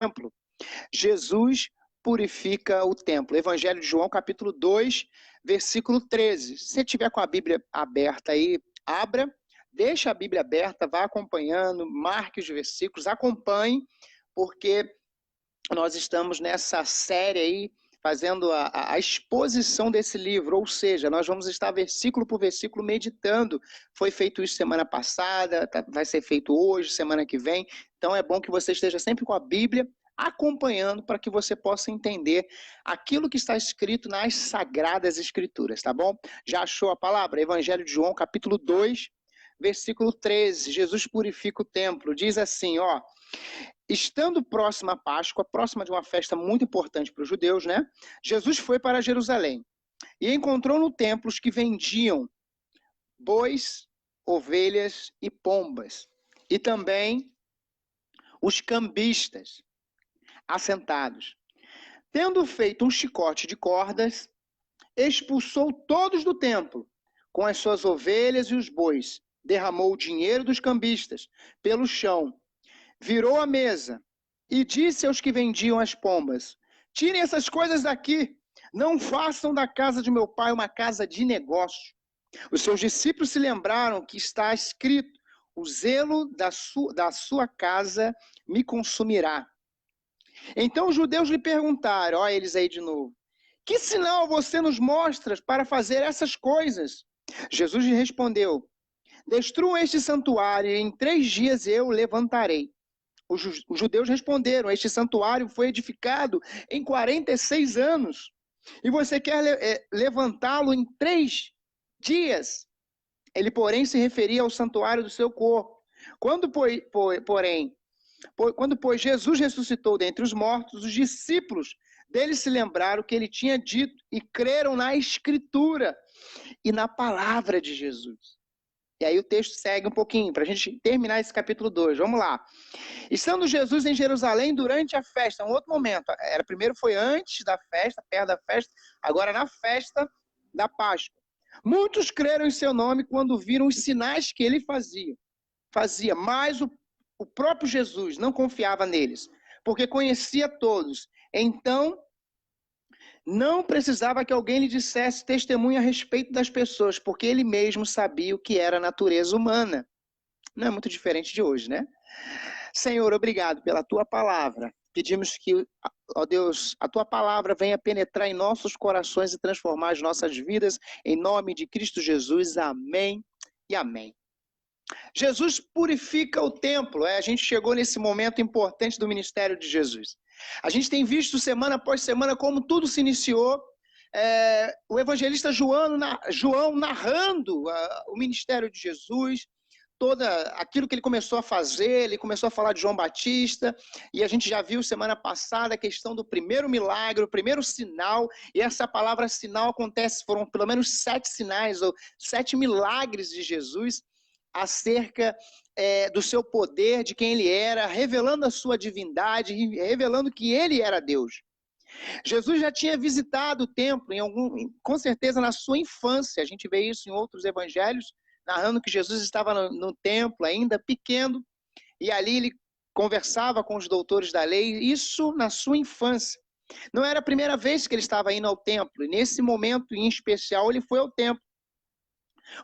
templo. Jesus purifica o templo. Evangelho de João, capítulo 2, versículo 13. Se você tiver com a Bíblia aberta aí, abra, deixa a Bíblia aberta, vá acompanhando, marque os versículos, acompanhe, porque nós estamos nessa série aí, fazendo a exposição desse livro, ou seja, nós vamos estar versículo por versículo meditando. Foi feito isso semana passada, vai ser feito hoje, semana que vem, então é bom que você esteja sempre com a Bíblia acompanhando para que você possa entender aquilo que está escrito nas Sagradas Escrituras, tá bom? Já achou a palavra? Evangelho de João, capítulo 2, versículo 13, Jesus purifica o templo, diz assim, ó: estando próxima a Páscoa, próxima de uma festa muito importante para os judeus, né? Jesus foi para Jerusalém e encontrou no templo os que vendiam bois, ovelhas e pombas, e também os cambistas assentados. Tendo feito um chicote de cordas, expulsou todos do templo, com as suas ovelhas e os bois, derramou o dinheiro dos cambistas pelo chão, virou a mesa e disse aos que vendiam as pombas: tirem essas coisas daqui, não façam da casa de meu pai uma casa de negócio. Os seus discípulos se lembraram que está escrito: o zelo da sua casa me consumirá. Então os judeus lhe perguntaram, ó eles aí de novo: que sinal você nos mostra para fazer essas coisas? Jesus lhe respondeu: destruam este santuário e em 3 dias eu o levantarei. Os judeus responderam: este santuário foi edificado em 46 anos, e você quer levantá-lo em 3 dias? Ele, porém, se referia ao santuário do seu corpo. Quando, pois, Jesus ressuscitou dentre os mortos, os discípulos dele se lembraram que ele tinha dito e creram na Escritura e na palavra de Jesus. E aí o texto segue um pouquinho, para a gente terminar esse capítulo 2. Vamos lá. Estando Jesus em Jerusalém durante a festa, um outro momento. Primeiro foi antes da festa, perto da festa, agora na festa da Páscoa. Muitos creram em seu nome quando viram os sinais que ele fazia, mas o próprio Jesus não confiava neles, porque conhecia todos. Então, não precisava que alguém lhe dissesse testemunho a respeito das pessoas, porque ele mesmo sabia o que era a natureza humana. Não é muito diferente de hoje, né? Senhor, obrigado pela tua palavra. Pedimos que, ó Deus, a tua palavra venha penetrar em nossos corações e transformar as nossas vidas. Em nome de Cristo Jesus, amém e amém. Jesus purifica o templo. A gente chegou nesse momento importante do ministério de Jesus. A gente tem visto semana após semana como tudo se iniciou. O evangelista João narrando o ministério de Jesus, todo aquilo que ele começou a fazer. Ele começou a falar de João Batista, e a gente já viu semana passada a questão do primeiro milagre, o primeiro sinal, e essa palavra sinal acontece, foram pelo menos 7 sinais, ou 7 milagres de Jesus, acerca do seu poder, de quem ele era, revelando a sua divindade, revelando que ele era Deus. Jesus já tinha visitado o templo, com certeza na sua infância. A gente vê isso em outros evangelhos, narrando que Jesus estava no templo, ainda pequeno, e ali ele conversava com os doutores da lei, isso na sua infância. Não era a primeira vez que ele estava indo ao templo, e nesse momento em especial ele foi ao templo.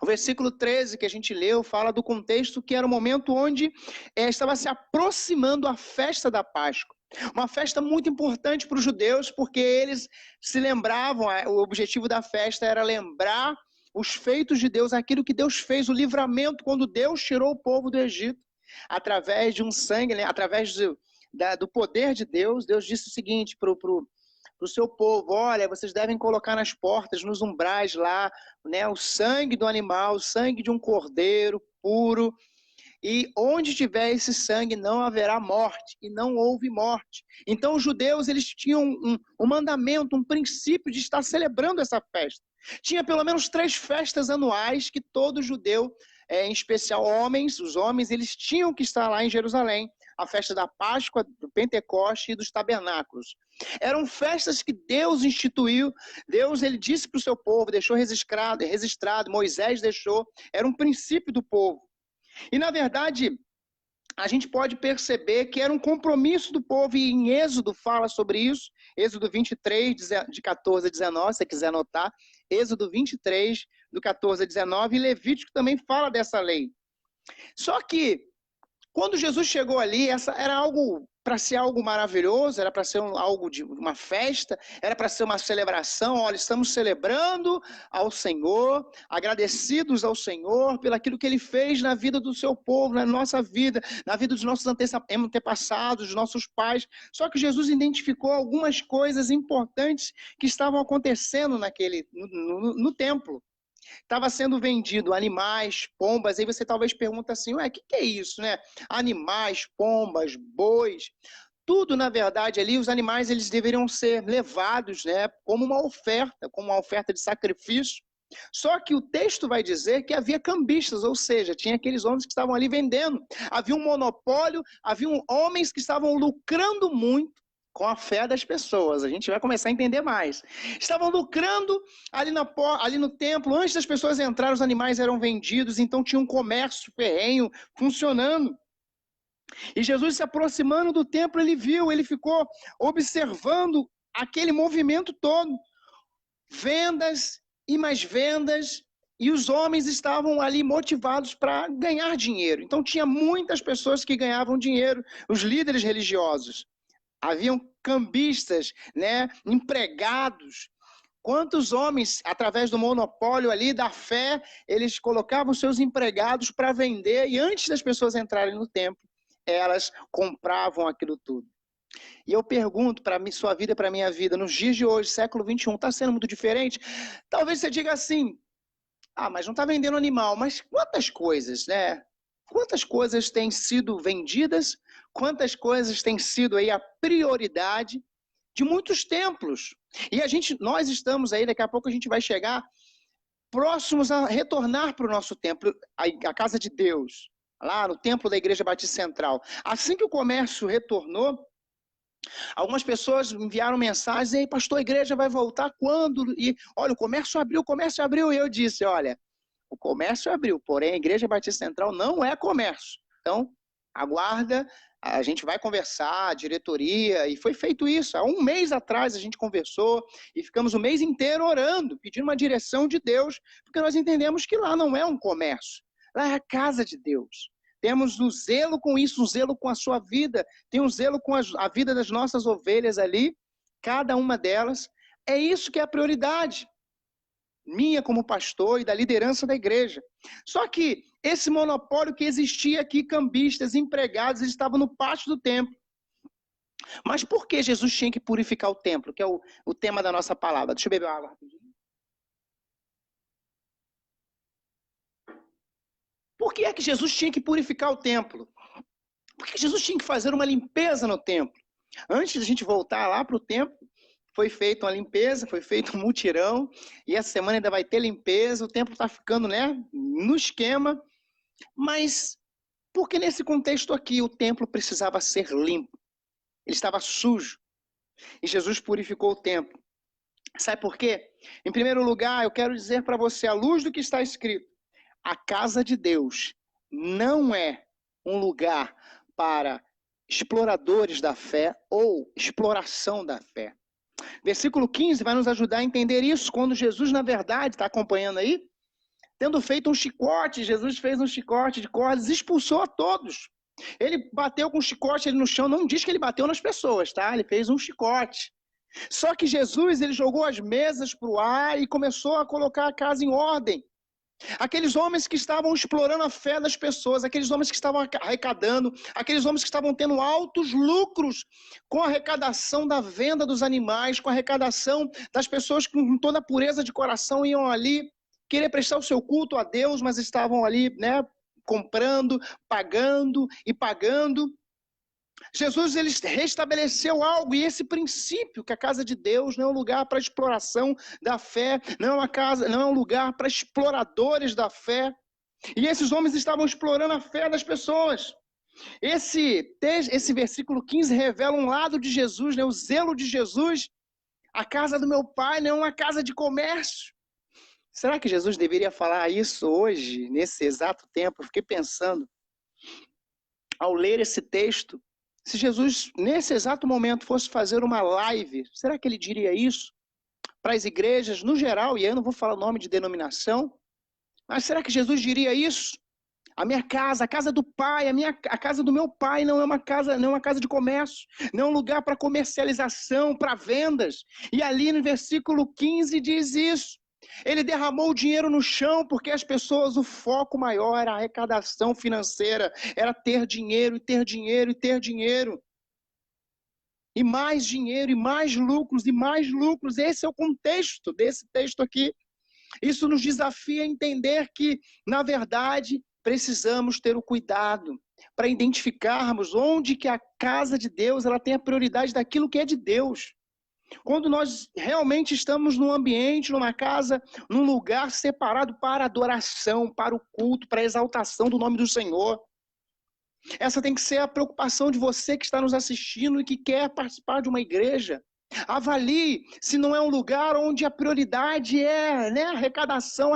O versículo 13 que a gente leu fala do contexto que era o momento onde estava se aproximando a festa da Páscoa. Uma festa muito importante para os judeus, porque eles se lembravam, o objetivo da festa era lembrar os feitos de Deus, aquilo que Deus fez, o livramento, quando Deus tirou o povo do Egito, através de um sangue, né, através do poder de Deus. Deus disse o seguinte para o seu povo: olha, vocês devem colocar nas portas, nos umbrais lá, né, o sangue do animal, o sangue de um cordeiro puro, e onde tiver esse sangue não haverá morte, e não houve morte. Então os judeus, eles tinham um mandamento, um princípio de estar celebrando essa festa. Tinha pelo menos 3 festas anuais que todo judeu, em especial os homens, eles tinham que estar lá em Jerusalém. A festa da Páscoa, do Pentecoste e dos Tabernáculos. Eram festas que Deus instituiu. Deus, ele disse para o seu povo, deixou registrado, Moisés deixou, era um princípio do povo. E na verdade, a gente pode perceber que era um compromisso do povo, e em Êxodo fala sobre isso, Êxodo 23, de 14 a 19, se você quiser anotar, Êxodo 23, do 14 a 19, e Levítico também fala dessa lei. Só que, quando Jesus chegou ali, essa era algo para ser algo maravilhoso, era para ser algo de uma festa, era para ser uma celebração. Olha, estamos celebrando ao Senhor, agradecidos ao Senhor pelo aquilo que Ele fez na vida do seu povo, na nossa vida, na vida dos nossos antepassados, dos nossos pais. Só que Jesus identificou algumas coisas importantes que estavam acontecendo no templo. Estava sendo vendido animais, pombas, aí você talvez pergunta assim, ué, o que é isso, né? Animais, pombas, bois, tudo, na verdade, ali, os animais, eles deveriam ser levados, né, como uma oferta de sacrifício. Só que o texto vai dizer que havia cambistas, ou seja, tinha aqueles homens que estavam ali vendendo. Havia um monopólio, haviam homens que estavam lucrando muito com a fé das pessoas. A gente vai começar a entender mais. Estavam lucrando ali no templo. Antes das pessoas entrarem, os animais eram vendidos, então tinha um comércio ferrenho funcionando. E Jesus se aproximando do templo, ele ficou observando aquele movimento todo. Vendas e mais vendas, e os homens estavam ali motivados para ganhar dinheiro. Então tinha muitas pessoas que ganhavam dinheiro, os líderes religiosos. Haviam cambistas, né, empregados. Quantos homens, através do monopólio ali da fé, eles colocavam seus empregados para vender, e antes das pessoas entrarem no templo, elas compravam aquilo tudo. E eu pergunto para sua vida e para a minha vida, nos dias de hoje, século 21, está sendo muito diferente? Talvez você diga assim, mas não está vendendo animal, mas quantas coisas, né? Quantas coisas têm sido vendidas, quantas coisas têm sido aí a prioridade de muitos templos. E nós estamos aí, daqui a pouco a gente vai chegar próximos a retornar para o nosso templo, a casa de Deus, lá no templo da Igreja Batista Central. Assim que o comércio retornou, algumas pessoas enviaram mensagens, e aí, pastor, a igreja vai voltar quando? E olha, o comércio abriu, e eu disse, olha, o comércio abriu, porém a Igreja Batista Central não é comércio. Então, aguarda, a gente vai conversar, a diretoria, e foi feito isso. Há um mês atrás a gente conversou e ficamos o mês inteiro orando, pedindo uma direção de Deus, porque nós entendemos que lá não é um comércio, lá é a casa de Deus. Temos um zelo com isso, um zelo com a sua vida, tem um zelo com a vida das nossas ovelhas ali, cada uma delas. É isso que é a prioridade minha como pastor e da liderança da igreja. Só que esse monopólio que existia aqui, cambistas, empregados, eles estavam no pátio do templo. Mas por que Jesus tinha que purificar o templo, que é o tema da nossa palavra? Deixa eu beber água rapidinho. Por que é que Jesus tinha que purificar o templo? Por que Jesus tinha que fazer uma limpeza no templo? Antes de a gente voltar lá para o templo, foi feita uma limpeza, foi feito um mutirão, e essa semana ainda vai ter limpeza, o templo está ficando, né, no esquema, mas porque nesse contexto aqui o templo precisava ser limpo, ele estava sujo, e Jesus purificou o templo. Sabe por quê? Em primeiro lugar, eu quero dizer para você, à luz do que está escrito, a casa de Deus não é um lugar para exploradores da fé ou exploração da fé. Versículo 15 vai nos ajudar a entender isso, quando Jesus, na verdade, está acompanhando aí, tendo feito um chicote, Jesus fez um chicote de cordas, expulsou a todos. Ele bateu com o chicote ali no chão, não diz que ele bateu nas pessoas, tá? Ele fez um chicote. Só que Jesus, ele jogou as mesas para o ar e começou a colocar a casa em ordem. Aqueles homens que estavam explorando a fé das pessoas, aqueles homens que estavam arrecadando, aqueles homens que estavam tendo altos lucros com a arrecadação da venda dos animais, com a arrecadação das pessoas que com toda a pureza de coração iam ali querer prestar o seu culto a Deus, mas estavam ali, né, comprando, pagando e pagando. Jesus, ele restabeleceu algo, e esse princípio que a casa de Deus não é um lugar para exploração da fé, não é um lugar para exploradores da fé. E esses homens estavam explorando a fé das pessoas. Esse versículo 15 revela um lado de Jesus, né, o zelo de Jesus. A casa do meu pai não é uma casa de comércio. Será que Jesus deveria falar isso hoje, nesse exato tempo? Eu fiquei pensando. ao ler esse texto, se Jesus, nesse exato momento, fosse fazer uma live, será que ele diria isso para as igrejas no geral? E aí eu não vou falar o nome de denominação, mas será que Jesus diria isso? A minha casa, a casa do pai, a casa do meu pai não é uma casa de comércio, não é um lugar para comercialização, para vendas. E ali no versículo 15 diz isso. Ele derramou o dinheiro no chão porque as pessoas, o foco maior era a arrecadação financeira, era ter dinheiro, e ter dinheiro, e ter dinheiro. E mais dinheiro, e mais lucros, e mais lucros. Esse é o contexto desse texto aqui. Isso nos desafia a entender que, na verdade, precisamos ter o cuidado para identificarmos onde que a casa de Deus ela tem a prioridade daquilo que é de Deus. Quando nós realmente estamos num ambiente, numa casa, num lugar separado para adoração, para o culto, para a exaltação do nome do Senhor. Essa tem que ser a preocupação de você que está nos assistindo e que quer participar de uma igreja. Avalie se não é um lugar onde a prioridade é, arrecadação.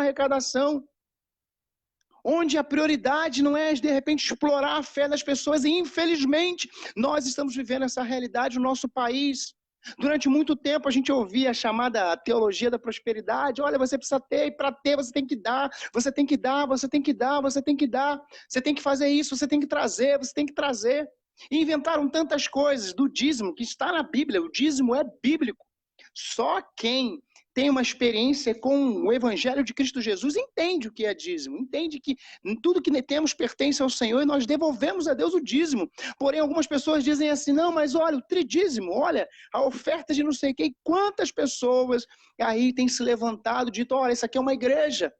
Onde a prioridade não é, de repente, explorar a fé das pessoas. E, infelizmente, nós estamos vivendo essa realidade no nosso país. Durante muito tempo, a gente ouvia a chamada teologia da prosperidade. Olha, você precisa ter, e para ter, você tem que dar. Você tem que dar, você tem que dar, você tem que dar. Você tem que fazer isso, você tem que trazer, você tem que trazer. E inventaram tantas coisas do dízimo, que está na Bíblia. O dízimo é bíblico. Só quem tem uma experiência com o Evangelho de Cristo Jesus entende o que é dízimo, entende que tudo que temos pertence ao Senhor e nós devolvemos a Deus o dízimo. Porém, algumas pessoas dizem assim, não, mas olha, o tridízimo, olha, a oferta de não sei quem, quantas pessoas aí têm se levantado e dito, olha, isso aqui é uma igreja.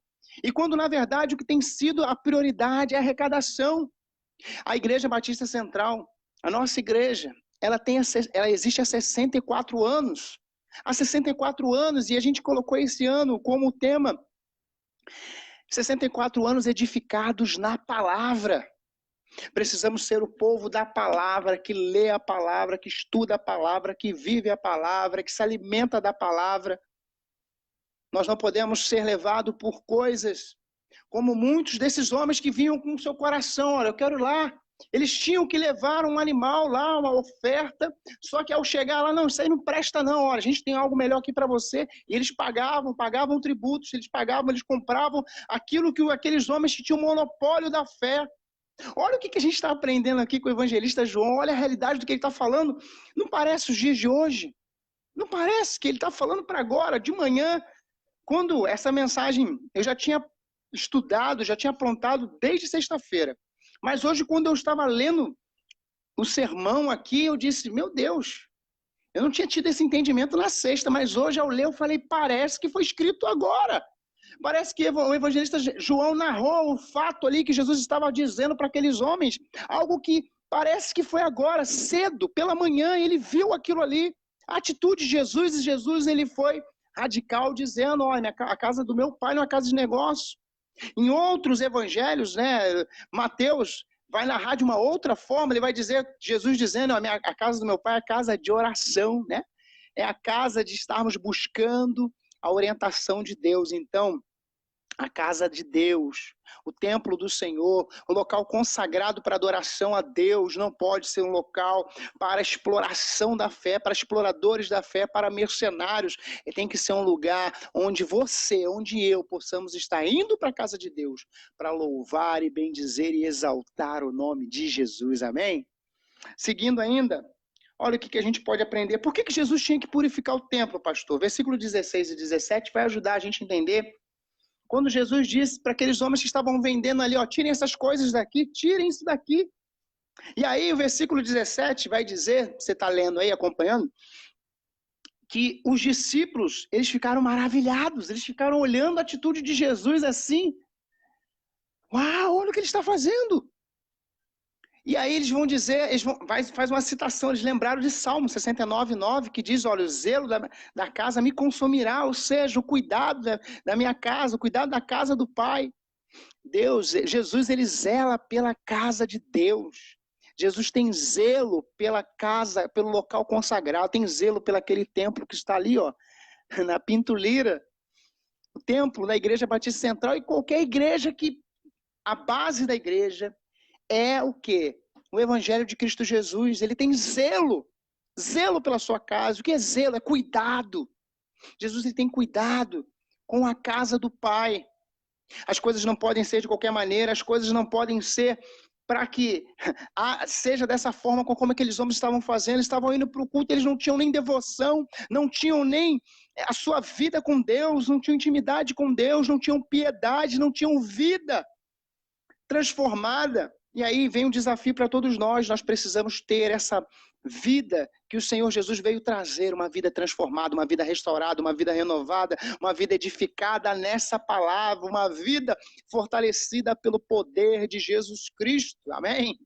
E quando, na verdade, o que tem sido a prioridade é a arrecadação. A Igreja Batista Central, a nossa igreja, ela existe há 64 anos. Há 64 anos, e a gente colocou esse ano como tema 64 anos edificados na palavra. Precisamos ser o povo da palavra, que lê a palavra, que estuda a palavra, que vive a palavra, que se alimenta da palavra. Nós não podemos ser levados por coisas como muitos desses homens que vinham com o seu coração, olha, eu quero ir lá. Eles tinham que levar um animal lá, uma oferta, só que ao chegar lá, não, isso aí não presta não, olha, a gente tem algo melhor aqui para você. E eles pagavam tributos, eles compravam aquilo que aqueles homens que tinham monopólio da fé. Olha o que a gente está aprendendo aqui com o evangelista João, olha a realidade do que ele está falando. Não parece os dias de hoje? Não parece que ele está falando para agora, de manhã, quando essa mensagem eu já tinha estudado, já tinha aprontado desde sexta-feira. Mas hoje, quando eu estava lendo o sermão aqui, eu disse, meu Deus, eu não tinha tido esse entendimento na sexta, mas hoje ao ler eu falei, parece que foi escrito agora. Parece que o evangelista João narrou o fato ali que Jesus estava dizendo para aqueles homens, algo que parece que foi agora, cedo, pela manhã, ele viu aquilo ali, a atitude de Jesus, e Jesus ele foi radical, dizendo, olha, a casa do meu pai não é casa de negócio. Em outros evangelhos, Mateus vai narrar de uma outra forma, ele vai dizer, Jesus dizendo, a casa do meu pai é a casa de oração, é a casa de estarmos buscando a orientação de Deus. Então, a casa de Deus, o templo do Senhor, o local consagrado para adoração a Deus, não pode ser um local para exploração da fé, para exploradores da fé, para mercenários. Ele tem que ser um lugar onde você, onde eu, possamos estar indo para a casa de Deus, para louvar e bendizer e exaltar o nome de Jesus. Amém? Seguindo ainda, olha o que a gente pode aprender. Por que Jesus tinha que purificar o templo, pastor? Versículo 16 e 17 vai ajudar a gente a entender. Quando Jesus disse para aqueles homens que estavam vendendo ali, tirem essas coisas daqui, tirem isso daqui. E aí o versículo 17 vai dizer, você está lendo aí, acompanhando, que os discípulos, eles ficaram maravilhados, eles ficaram olhando a atitude de Jesus assim. Uau, olha o que ele está fazendo. E aí eles vão dizer, faz uma citação, eles lembraram de Salmo 69:9, que diz, olha, o zelo da casa me consumirá, ou seja, o cuidado da minha casa, o cuidado da casa do Pai. Jesus, ele zela pela casa de Deus. Jesus tem zelo pela casa, pelo local consagrado, tem zelo pelaquele templo que está ali, na Pinto Lira. O templo da Igreja Batista Central e qualquer igreja que a base da igreja é o quê? o evangelho de Cristo Jesus. Ele tem zelo. Zelo pela sua casa. O que é zelo? É cuidado. Jesus, ele tem cuidado com a casa do Pai. As coisas não podem ser de qualquer maneira, as coisas não podem ser para que seja dessa forma como aqueles homens estavam fazendo. Eles estavam indo para o culto, eles não tinham nem devoção, não tinham nem a sua vida com Deus, não tinham intimidade com Deus, não tinham piedade, não tinham vida transformada. E aí vem um desafio para todos nós precisamos ter essa vida que o Senhor Jesus veio trazer, uma vida transformada, uma vida restaurada, uma vida renovada, uma vida edificada nessa palavra, uma vida fortalecida pelo poder de Jesus Cristo, amém?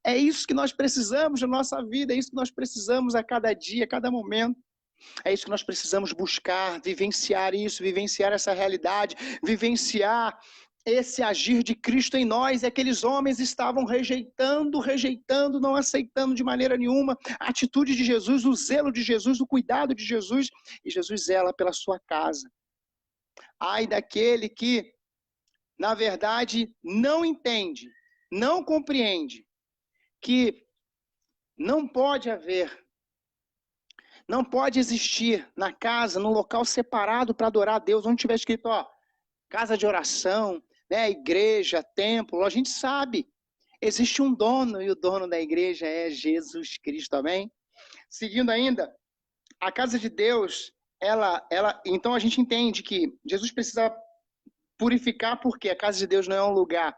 É isso que nós precisamos na nossa vida, é isso que nós precisamos a cada dia, a cada momento. É isso que nós precisamos buscar, vivenciar isso, vivenciar essa realidade, vivenciar esse agir de Cristo em nós. Aqueles homens estavam rejeitando, não aceitando de maneira nenhuma a atitude de Jesus, o zelo de Jesus, o cuidado de Jesus, e Jesus zela pela sua casa. Ai daquele que, na verdade, não entende, não compreende, que não pode existir na casa, num local separado para adorar a Deus, onde tiver escrito, casa de oração, né, igreja, templo. A gente sabe, existe um dono, e o dono da igreja é Jesus Cristo, amém? Seguindo ainda, a casa de Deus, então a gente entende que Jesus precisa purificar, porque a casa de Deus não é um lugar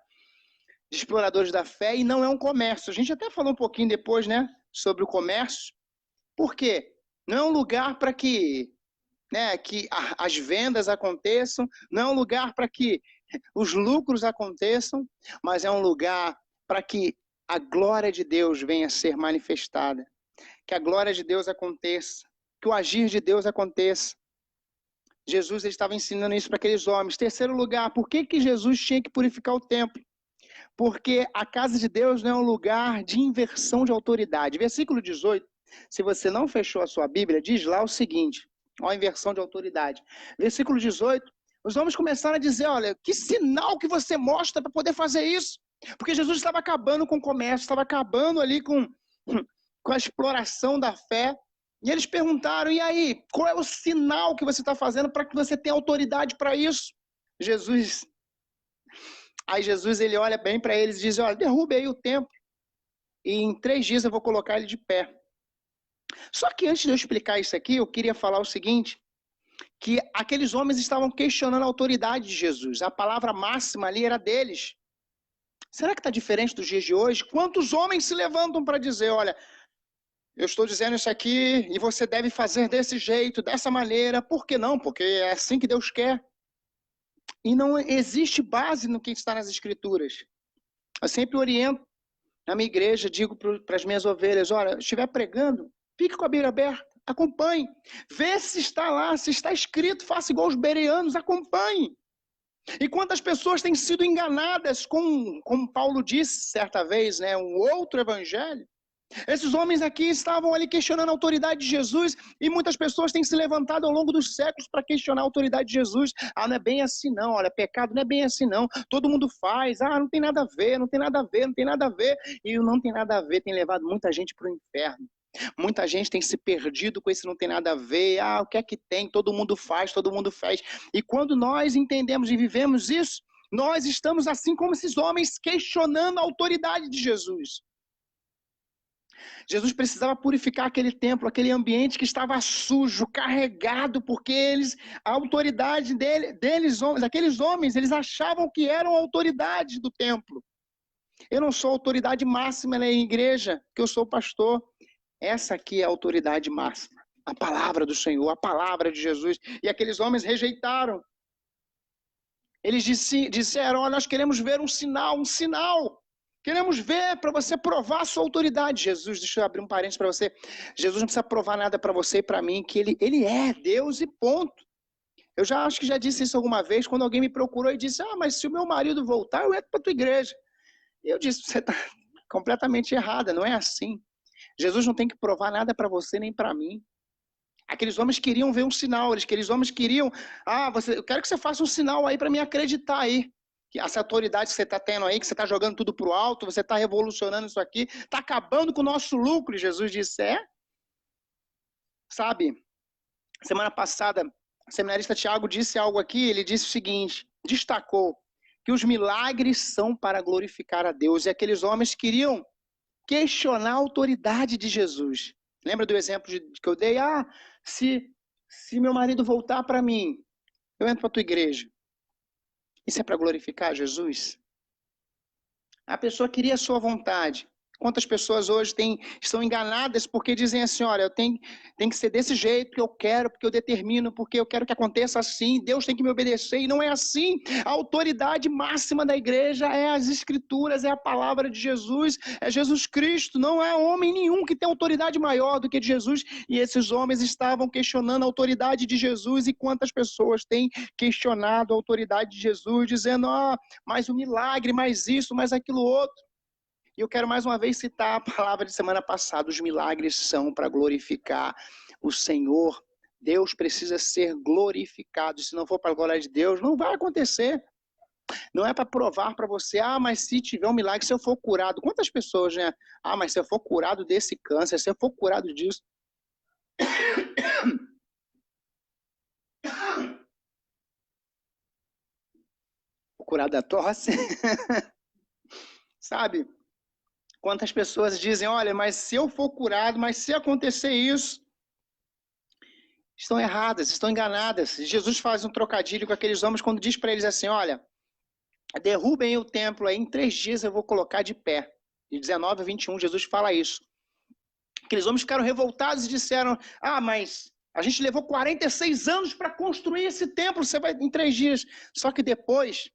de exploradores da fé e não é um comércio. A gente até falou um pouquinho depois, né, sobre o comércio. Por quê? Não é um lugar para que as vendas aconteçam, não é um lugar para que os lucros aconteçam, mas é um lugar para que a glória de Deus venha a ser manifestada, que a glória de Deus aconteça, que o agir de Deus aconteça. Jesus, ele estava ensinando isso para aqueles homens. Terceiro lugar, por que Jesus tinha que purificar o templo? Porque a casa de Deus não é um lugar de inversão de autoridade. Versículo 18, se você não fechou a sua Bíblia, diz lá o seguinte, a inversão de autoridade. Versículo 18, os homens começaram a dizer, olha, que sinal que você mostra para poder fazer isso? Porque Jesus estava acabando com o comércio, estava acabando ali com a exploração da fé. E eles perguntaram, e aí, qual é o sinal que você está fazendo para que você tenha autoridade para isso? Aí Jesus, ele olha bem para eles e diz, olha, derrube aí o templo e em 3 dias eu vou colocar ele de pé. Só que antes de eu explicar isso aqui, eu queria falar o seguinte, que aqueles homens estavam questionando a autoridade de Jesus. A palavra máxima ali era deles. Será que está diferente dos dias de hoje? Quantos homens se levantam para dizer, olha, eu estou dizendo isso aqui e você deve fazer desse jeito, dessa maneira. Por que não? Porque é assim que Deus quer. E não existe base no que está nas Escrituras. Eu sempre oriento na minha igreja, digo para as minhas ovelhas, olha, estiver pregando, fique com a Bíblia aberta, acompanhe. Vê se está lá, se está escrito, faça igual os bereanos, acompanhe. E quantas pessoas têm sido enganadas como Paulo disse certa vez, né, um outro evangelho. Esses homens aqui estavam ali questionando a autoridade de Jesus e muitas pessoas têm se levantado ao longo dos séculos para questionar a autoridade de Jesus. Não é bem assim não, olha, pecado não é bem assim não, todo mundo faz, não tem nada a ver, não tem nada a ver, não tem nada a ver. E o não tem nada a ver tem levado muita gente para o inferno. Muita gente tem se perdido com esse não tem nada a ver, o que é que tem, todo mundo faz. E quando nós entendemos e vivemos isso, nós estamos assim como esses homens questionando a autoridade de Jesus. Jesus precisava purificar aquele templo, aquele ambiente que estava sujo, carregado, porque a autoridade daqueles homens, eles achavam que eram a autoridade do templo. Eu não sou autoridade máxima na igreja, que eu sou pastor. Essa aqui é a autoridade máxima, a palavra do Senhor, a palavra de Jesus. E aqueles homens rejeitaram. Eles disseram, olha, nós queremos ver um sinal. Queremos ver para você provar a sua autoridade. Jesus, deixa eu abrir um parênteses para você. Jesus não precisa provar nada para você e para mim, que ele é Deus e ponto. Eu acho que já disse isso alguma vez, quando alguém me procurou e disse, mas se o meu marido voltar, eu entro para a tua igreja. E eu disse, você está completamente errada, não é assim. Jesus não tem que provar nada para você nem para mim. Aqueles homens queriam ver um sinal, aqueles homens queriam, eu quero que você faça um sinal aí para me acreditar aí. que essa autoridade que você está tendo aí, que você está jogando tudo para o alto, você está revolucionando isso aqui, está acabando com o nosso lucro. E Jesus disse, sabe, semana passada, o seminarista Tiago disse algo aqui, ele disse o seguinte, destacou que os milagres são para glorificar a Deus, e aqueles homens queriam questionar a autoridade de Jesus. Lembra do exemplo que eu dei? Se meu marido voltar para mim, eu entro para a tua igreja. Isso é para glorificar Jesus? A pessoa queria a sua vontade. Quantas pessoas hoje estão enganadas porque dizem assim, olha, tem que ser desse jeito que eu quero, porque eu determino, porque eu quero que aconteça assim, Deus tem que me obedecer, e não é assim. A autoridade máxima da igreja é as Escrituras, é a palavra de Jesus, é Jesus Cristo, não há homem nenhum que tenha autoridade maior do que de Jesus, e esses homens estavam questionando a autoridade de Jesus, e quantas pessoas têm questionado a autoridade de Jesus, dizendo, mais um milagre, mais isso, mais aquilo outro. E eu quero mais uma vez citar a palavra de semana passada, os milagres são para glorificar o Senhor. Deus precisa ser glorificado, se não for para a glória de Deus, não vai acontecer. Não é para provar para você, mas se tiver um milagre, se eu for curado, quantas pessoas, né? Mas se eu for curado desse câncer, se eu for curado disso. Curado da tosse. Sabe? Quantas pessoas dizem, olha, mas se eu for curado, mas se acontecer isso, estão erradas, estão enganadas. Jesus faz um trocadilho com aqueles homens quando diz para eles assim, olha, derrubem o templo aí, em 3 dias eu vou colocar de pé. De 19 a 21, Jesus fala isso. Aqueles homens ficaram revoltados e disseram, mas a gente levou 46 anos para construir esse templo, você vai em 3 dias. Só que depois,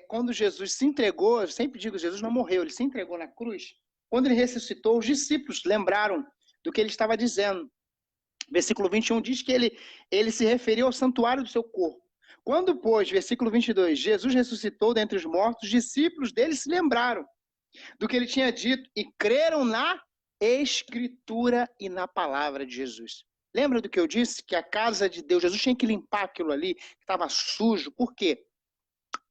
quando Jesus se entregou, eu sempre digo, Jesus não morreu, ele se entregou na cruz. Quando ele ressuscitou, os discípulos lembraram do que ele estava dizendo. Versículo 21 diz que ele se referiu ao santuário do seu corpo. Quando, pois, versículo 22, Jesus ressuscitou dentre os mortos, os discípulos dele se lembraram do que ele tinha dito e creram na Escritura e na palavra de Jesus. Lembra do que eu disse? Que a casa de Deus, Jesus tinha que limpar aquilo ali, que estava sujo. Por quê?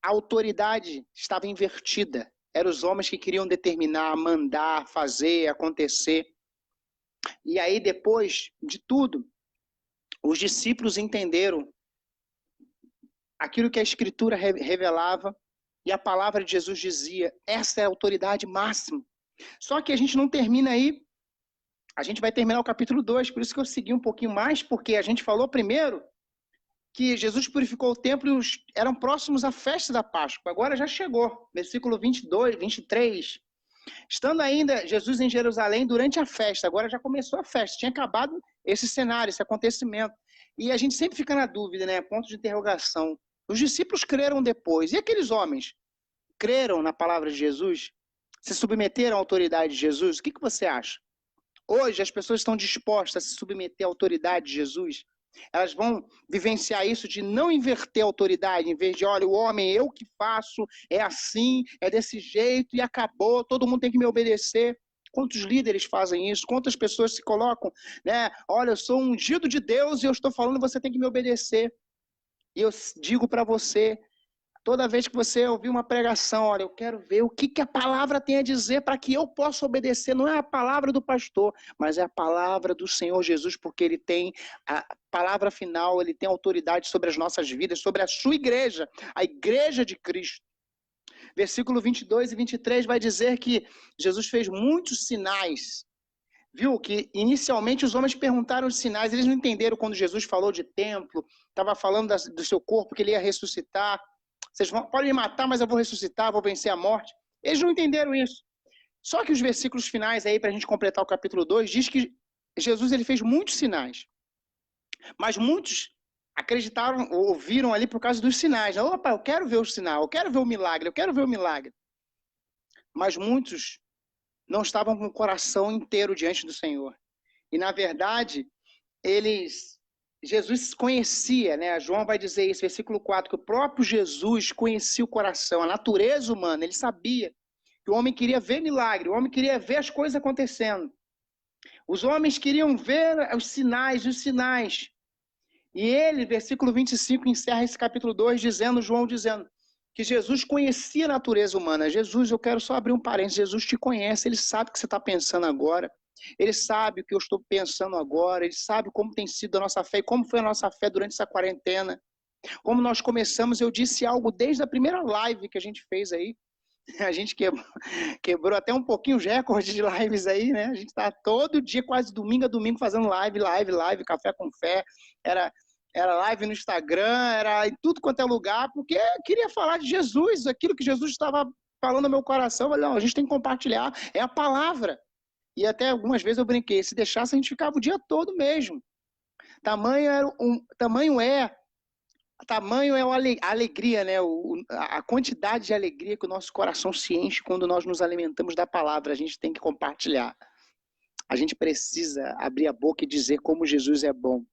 A autoridade estava invertida. Eram os homens que queriam determinar, mandar, fazer, acontecer. E aí, depois de tudo, os discípulos entenderam aquilo que a Escritura revelava e a palavra de Jesus dizia. Essa é a autoridade máxima. Só que a gente não termina aí. A gente vai terminar o capítulo 2, por isso que eu segui um pouquinho mais, porque a gente falou primeiro que Jesus purificou o templo e eram próximos à festa da Páscoa. Agora já chegou, versículo 22, 23. Estando ainda Jesus em Jerusalém durante a festa, agora já começou a festa, tinha acabado esse cenário, esse acontecimento. E a gente sempre fica na dúvida, né? Ponto de interrogação. Os discípulos creram depois. E aqueles homens creram na palavra de Jesus? Se submeteram à autoridade de Jesus? O que você acha? Hoje as pessoas estão dispostas a se submeter à autoridade de Jesus? Elas vão vivenciar isso de não inverter a autoridade, em vez de, olha, o homem, eu que faço, é assim, é desse jeito e acabou, todo mundo tem que me obedecer. Quantos líderes fazem isso? Quantas pessoas se colocam, né? Olha, eu sou um ungido de Deus e eu estou falando, você tem que me obedecer. E eu digo para você, toda vez que você ouvir uma pregação, olha, eu quero ver o que a palavra tem a dizer para que eu possa obedecer. Não é a palavra do pastor, mas é a palavra do Senhor Jesus, porque ele tem a palavra final, ele tem autoridade sobre as nossas vidas, sobre a sua igreja, a igreja de Cristo. Versículo 22 e 23 vai dizer que Jesus fez muitos sinais. Viu que inicialmente os homens perguntaram os sinais, eles não entenderam quando Jesus falou de templo, estava falando do seu corpo, que ele ia ressuscitar. Vocês podem me matar, mas eu vou ressuscitar, vou vencer a morte. Eles não entenderam isso. Só que os versículos finais aí, para a gente completar o capítulo 2, diz que Jesus ele fez muitos sinais. Mas muitos acreditaram, ouviram ali por causa dos sinais. Opa, eu quero ver o sinal, eu quero ver o milagre, eu quero ver o milagre. Mas muitos não estavam com o coração inteiro diante do Senhor. E, na verdade, Jesus conhecia, né? João vai dizer isso, versículo 4, que o próprio Jesus conhecia o coração, a natureza humana. Ele sabia que o homem queria ver milagre, o homem queria ver as coisas acontecendo. Os homens queriam ver os sinais. E ele, versículo 25, encerra esse capítulo 2, João dizendo, que Jesus conhecia a natureza humana. Jesus, eu quero só abrir um parênteses, Jesus te conhece, ele sabe o que você está pensando agora, ele sabe o que eu estou pensando agora, ele sabe como tem sido a nossa fé, e como foi a nossa fé durante essa quarentena, como nós começamos. Eu disse algo desde a primeira live que a gente fez aí, a gente quebrou até um pouquinho os recordes de lives aí, né? A gente está todo dia, quase domingo a domingo, fazendo live, café com fé, era live no Instagram, era em tudo quanto é lugar, porque eu queria falar de Jesus, aquilo que Jesus estava falando no meu coração. Eu falei, não, a gente tem que compartilhar, é a palavra. E até algumas vezes eu brinquei, se deixasse a gente ficava o dia todo mesmo. Tamanho é a alegria, né? A quantidade de alegria que o nosso coração se enche quando nós nos alimentamos da palavra. A gente tem que compartilhar. A gente precisa abrir a boca e dizer como Jesus é bom.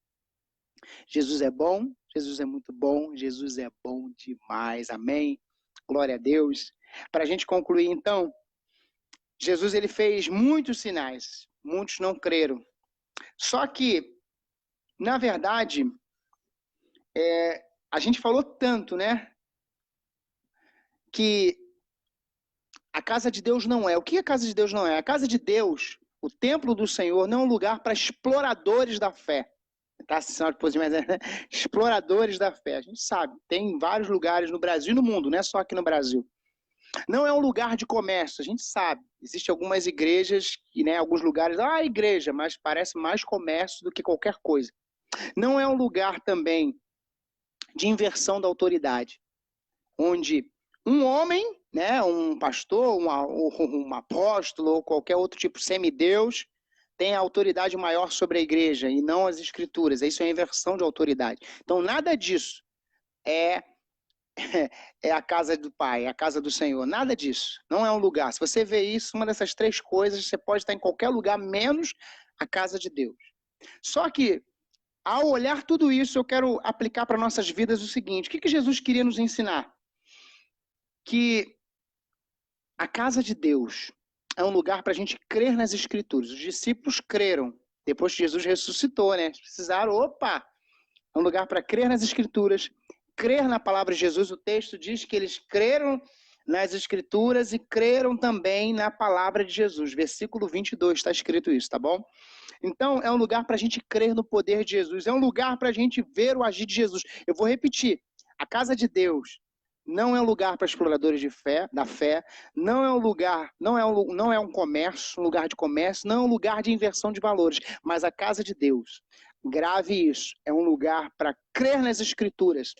Jesus é bom, Jesus é muito bom, Jesus é bom demais. Amém? Glória a Deus. Para a gente concluir, então, Jesus ele fez muitos sinais. Muitos não creram. Só que, na verdade, a gente falou tanto, né? Que a casa de Deus não é. O que a casa de Deus não é? A casa de Deus, o templo do Senhor, não é um lugar para exploradores da fé. Tá, mas exploradores da fé. A gente sabe, tem vários lugares no Brasil e no mundo, não é só aqui no Brasil. Não é um lugar de comércio, a gente sabe. Existem algumas igrejas, e né, alguns lugares, igreja, mas parece mais comércio do que qualquer coisa. Não é um lugar também de inversão da autoridade, onde um homem, né, um pastor, um apóstolo ou qualquer outro tipo semideus, tem a autoridade maior sobre a igreja e não as escrituras. Isso é inversão de autoridade. Então, nada disso é a casa do Pai, é a casa do Senhor. Nada disso. Não é um lugar. Se você vê isso, uma dessas três coisas, você pode estar em qualquer lugar, menos a casa de Deus. Só que, ao olhar tudo isso, eu quero aplicar para nossas vidas o seguinte: o que Jesus queria nos ensinar? Que a casa de Deus é um lugar para a gente crer nas Escrituras. Os discípulos creram. Depois que Jesus ressuscitou, né? Eles precisaram, é um lugar para crer nas Escrituras, crer na palavra de Jesus. O texto diz que eles creram nas Escrituras e creram também na palavra de Jesus. Versículo 22 está escrito isso, tá bom? Então, é um lugar para a gente crer no poder de Jesus. É um lugar para a gente ver o agir de Jesus. Eu vou repetir. A casa de Deus não é um lugar para exploradores da fé, não é um lugar, não é um comércio, um lugar de comércio, não é um lugar de inversão de valores, mas a casa de Deus, grave isso, é um lugar para crer nas Escrituras,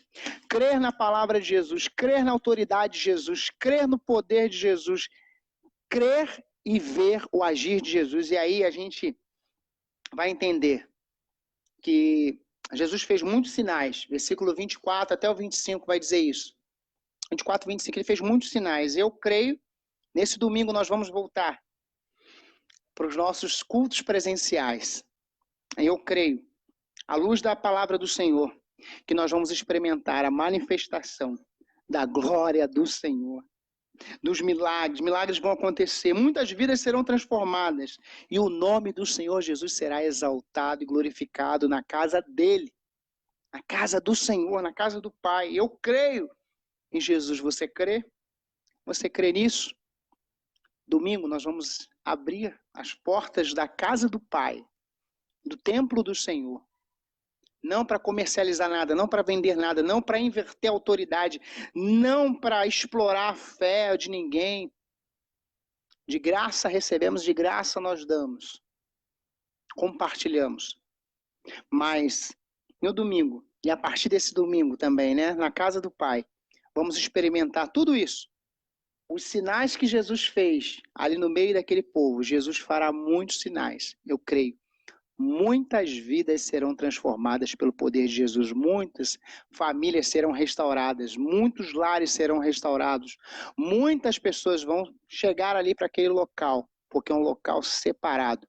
crer na palavra de Jesus, crer na autoridade de Jesus, crer no poder de Jesus, crer e ver o agir de Jesus. E aí a gente vai entender que Jesus fez muitos sinais, versículo 24 até o 25 vai dizer isso. 24, 25, ele fez muitos sinais. Eu creio, nesse domingo nós vamos voltar para os nossos cultos presenciais. Eu creio, à luz da palavra do Senhor, que nós vamos experimentar a manifestação da glória do Senhor, dos milagres. Milagres vão acontecer, muitas vidas serão transformadas e o nome do Senhor Jesus será exaltado e glorificado na casa dele, na casa do Senhor, na casa do Pai. Eu creio em Jesus. Você crê? Você crê nisso? Domingo nós vamos abrir as portas da casa do Pai, do templo do Senhor. Não para comercializar nada, não para vender nada, não para inverter a autoridade, não para explorar a fé de ninguém. De graça recebemos, de graça nós damos. Compartilhamos. Mas no domingo, e a partir desse domingo também, né, na casa do Pai, vamos experimentar tudo isso. Os sinais que Jesus fez ali no meio daquele povo, Jesus fará muitos sinais, eu creio. Muitas vidas serão transformadas pelo poder de Jesus, muitas famílias serão restauradas, muitos lares serão restaurados, muitas pessoas vão chegar ali para aquele local, porque é um local separado,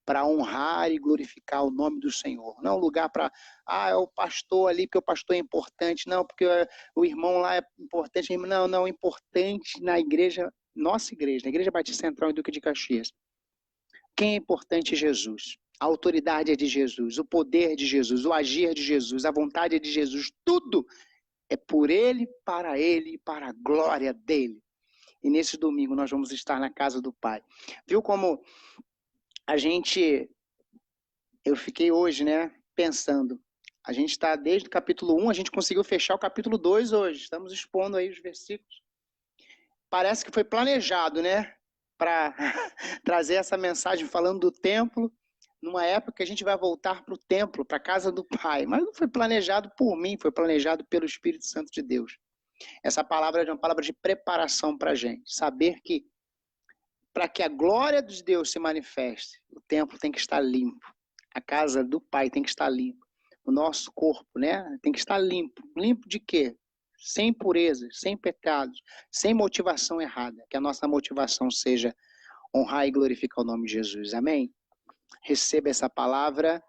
para honrar e glorificar o nome do Senhor. Não é um lugar para, é o pastor ali, porque o pastor é importante, não, porque o irmão lá é importante, não, importante na igreja, nossa igreja, na Igreja Batista Central em Duque de Caxias. Quem é importante é Jesus. A autoridade é de Jesus, o poder de Jesus, o agir de Jesus, a vontade é de Jesus, tudo É por Ele, e para a glória dEle. E nesse domingo nós vamos estar na casa do Pai. Viu como eu fiquei hoje, né, pensando. A gente está desde o capítulo 1, a gente conseguiu fechar o capítulo 2 hoje. Estamos expondo aí os versículos. Parece que foi planejado, né, para trazer essa mensagem falando do templo, numa época que a gente vai voltar para o templo, para a casa do Pai. Mas não foi planejado por mim, foi planejado pelo Espírito Santo de Deus. Essa palavra é uma palavra de preparação para a gente. Saber que, para que a glória de Deus se manifeste, o templo tem que estar limpo. A casa do Pai tem que estar limpa. O nosso corpo, né, tem que estar limpo. Limpo de quê? Sem impurezas, sem pecados, sem motivação errada. Que a nossa motivação seja honrar e glorificar o nome de Jesus. Amém? Receba essa palavra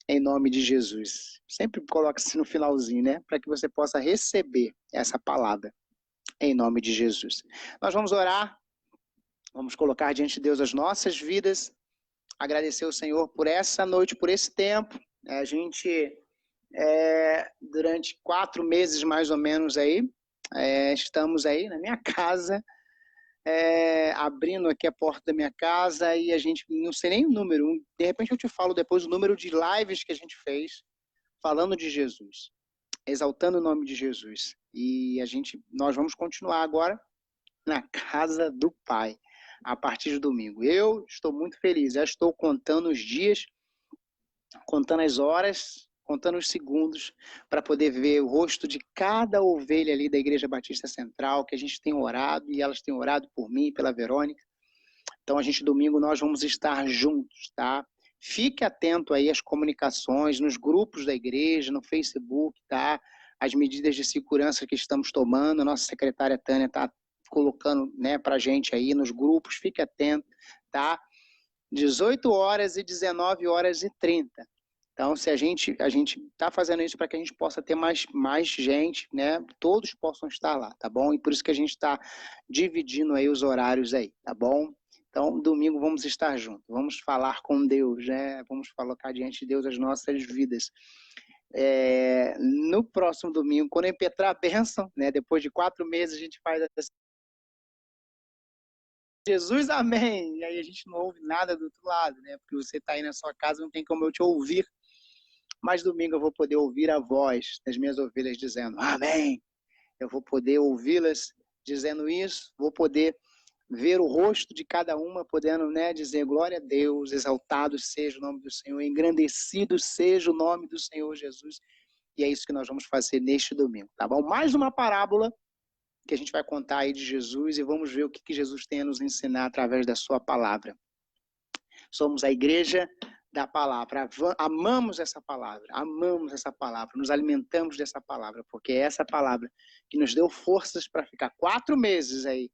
em nome de Jesus. Sempre coloque-se no finalzinho, né? Para que você possa receber essa palavra em nome de Jesus. Nós vamos orar, vamos colocar diante de Deus as nossas vidas, agradecer ao Senhor por essa noite, por esse tempo. A gente, durante 4 meses mais ou menos aí, estamos aí na minha casa, abrindo aqui a porta da minha casa e a gente, não sei nem o número, de repente eu te falo depois o número de lives que a gente fez, falando de Jesus, exaltando o nome de Jesus. E nós vamos continuar agora na casa do Pai, a partir de domingo. Eu estou muito feliz, já estou contando os dias, contando as horas, contando os segundos, para poder ver o rosto de cada ovelha ali da Igreja Batista Central, que a gente tem orado, e elas têm orado por mim e pela Verônica. Então, domingo, nós vamos estar juntos, tá? Fique atento aí às comunicações, nos grupos da igreja, no Facebook, tá? As medidas de segurança que estamos tomando, a nossa secretária Tânia está colocando, né, para a gente aí nos grupos, fique atento, tá? 18 horas e 19 horas e 30. Então, se a gente está fazendo isso para que a gente possa ter mais gente, né? Todos possam estar lá, tá bom? E por isso que a gente está dividindo aí os horários aí, tá bom? Então, domingo vamos estar juntos, vamos falar com Deus, né? Vamos colocar diante de Deus as nossas vidas. No próximo domingo, quando eu impetrar a bênção, né? Depois de 4 meses, a gente faz Jesus, amém. E aí a gente não ouve nada do outro lado, né? Porque você está aí na sua casa, não tem como eu te ouvir. Mas domingo eu vou poder ouvir a voz das minhas ovelhas dizendo amém. Eu vou poder ouvi-las dizendo isso, vou poder ver o rosto de cada uma, podendo, né, dizer glória a Deus, exaltado seja o nome do Senhor, engrandecido seja o nome do Senhor Jesus. E é isso que nós vamos fazer neste domingo, tá bom? Mais uma parábola que a gente vai contar aí de Jesus e vamos ver o que Jesus tem a nos ensinar através da sua palavra. Somos a igreja da palavra, amamos essa palavra, nos alimentamos dessa palavra, porque é essa palavra que nos deu forças para ficar 4 meses aí,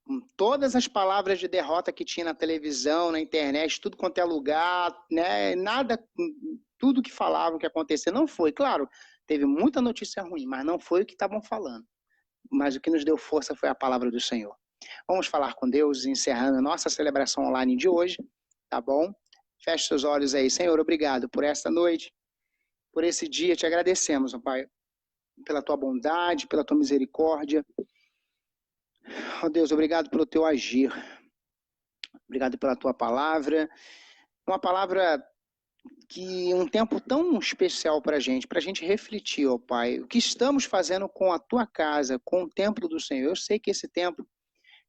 com todas as palavras de derrota que tinha na televisão, na internet, tudo quanto é lugar, né? Nada, tudo que falavam que ia acontecer, não foi, claro, teve muita notícia ruim, mas não foi o que estavam falando. Mas o que nos deu força foi a palavra do Senhor. Vamos falar com Deus, encerrando a nossa celebração online de hoje, tá bom? Feche seus olhos aí. Senhor, obrigado por esta noite, por esse dia. Te agradecemos, ó Pai, pela tua bondade, pela tua misericórdia. Ó Deus, obrigado pelo teu agir. Obrigado pela tua palavra. Uma palavra que um tempo tão especial para a gente refletir, ó Pai, o que estamos fazendo com a tua casa, com o templo do Senhor. Eu sei que esse tempo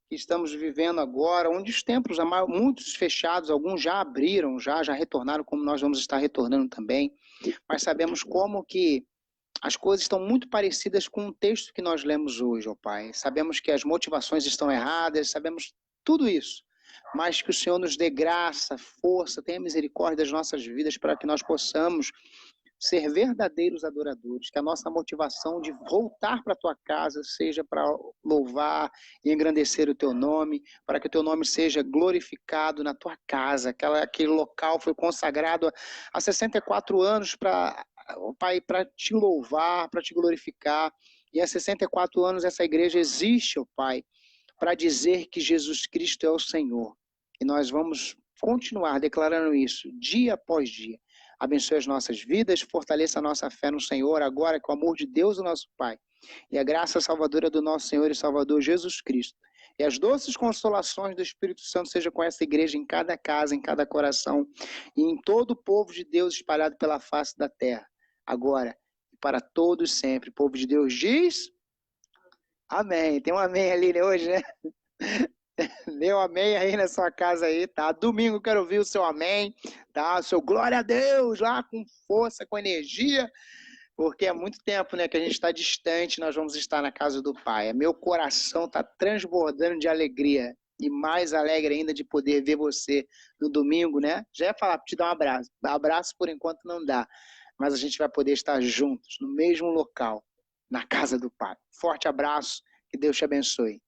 que estamos vivendo agora, onde os templos, muitos fechados, alguns já abriram, já retornaram, como nós vamos estar retornando também, mas sabemos como que as coisas estão muito parecidas com o texto que nós lemos hoje, ó Pai. Sabemos que as motivações estão erradas, sabemos tudo isso, mas que o Senhor nos dê graça, força, tenha misericórdia das nossas vidas para que nós possamos ser verdadeiros adoradores, que a nossa motivação de voltar para a tua casa seja para louvar e engrandecer o teu nome, para que o teu nome seja glorificado na tua casa. Aquele local foi consagrado há 64 anos para, Pai, para te louvar, para te glorificar. E há 64 anos essa igreja existe, ó Pai, para dizer que Jesus Cristo é o Senhor. E nós vamos continuar declarando isso dia após dia. Abençoe as nossas vidas, fortaleça a nossa fé no Senhor, agora com o amor de Deus, o nosso Pai, e a graça salvadora do nosso Senhor e Salvador Jesus Cristo, e as doces consolações do Espírito Santo seja com essa igreja em cada casa, em cada coração, e em todo o povo de Deus espalhado pela face da terra, agora e para todos sempre. O povo de Deus diz... Amém. Tem um amém ali, né, hoje, né? Dê um amém aí na sua casa aí, tá? Domingo eu quero ouvir o seu amém, tá? O seu glória a Deus lá com força, com energia, porque é muito tempo, né, que a gente está distante, nós vamos estar na casa do Pai. Meu coração está transbordando de alegria e mais alegre ainda de poder ver você no domingo, né? Já ia falar para te dar um abraço. Abraço por enquanto não dá, mas a gente vai poder estar juntos, no mesmo local, na casa do Pai. Forte abraço, que Deus te abençoe.